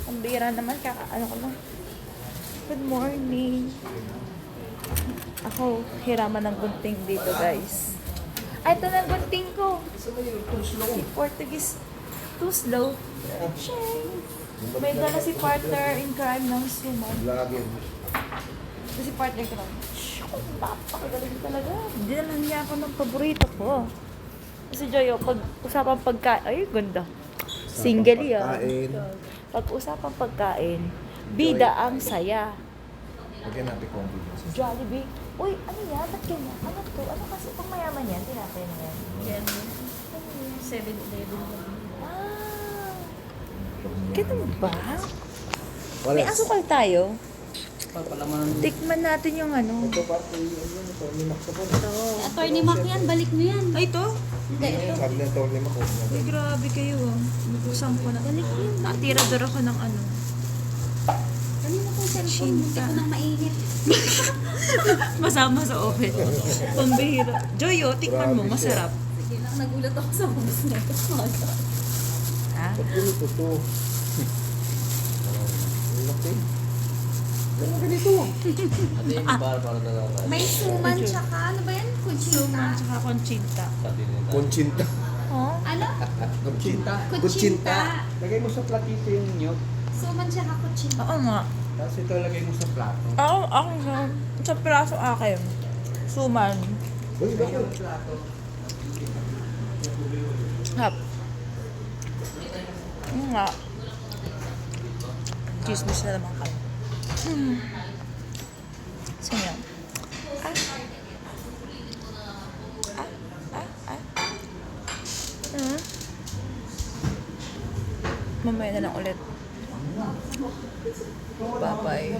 Ang bira naman, ano ko lang. Good morning. Ako, hiraman ng gunting dito, guys. Ay, ito na gunting ko. Si Portuguese. Too slow. Shame. May dala si partner in crime ng suman. Vlogger. Ito si partner ko lang. Napakagaling talaga. Dinalan niya ako ng paborito ko. Kasi Joyo, pag usapang pagkain, ay, ganda. Single yan. Pagkain. Pag usapang pagkain, bida ang saya. Lagyan natin confidence. Jollibee. Uy, ano yan? Ba't ganyan? Ano to? Ano kasi itong mayaman yan? Tinapay na yan. Yan. 7-Eleven. Ah, ganun ba? Wala. May asukal tayo. Papalaman. Tikman natin yung ano. Ito pa ito yung Tony Mac sa phone. Attorney Mac yan, balik mo yan. Ay, ito? Hindi, ito. Sabi ng Tony Mac. Ay, grabe kayo ah. Nagusang ko na. Natira-dura ko ng ano. Kanina kong cellphone, hindi ko nang mainit. Masama sa oven. Pambihira. Joyo, tikman mo. Grabe siya. Masarap. Sige lang, nagulat ako sa bubos na ito. Ha? Ba't ganito to? Laki. Ano ganito? May suman tsaka, ano ba yan? Kuchinta. Suman tsaka conchinta. Conchinta. Oh? Ano? Conchinta. Kuchinta. Lagay mo sa platito yung nyog. Suman tsaka kuchinta. Oo nga. Tapos ito lagay mo sa plato. Ako sa piraso akin. Suman. Uy, bakit? Plato. Hap. Ano nga. Chismis na naman kayo. Saan yan? Ah. Mamaya na lang ulit. Bye-bye.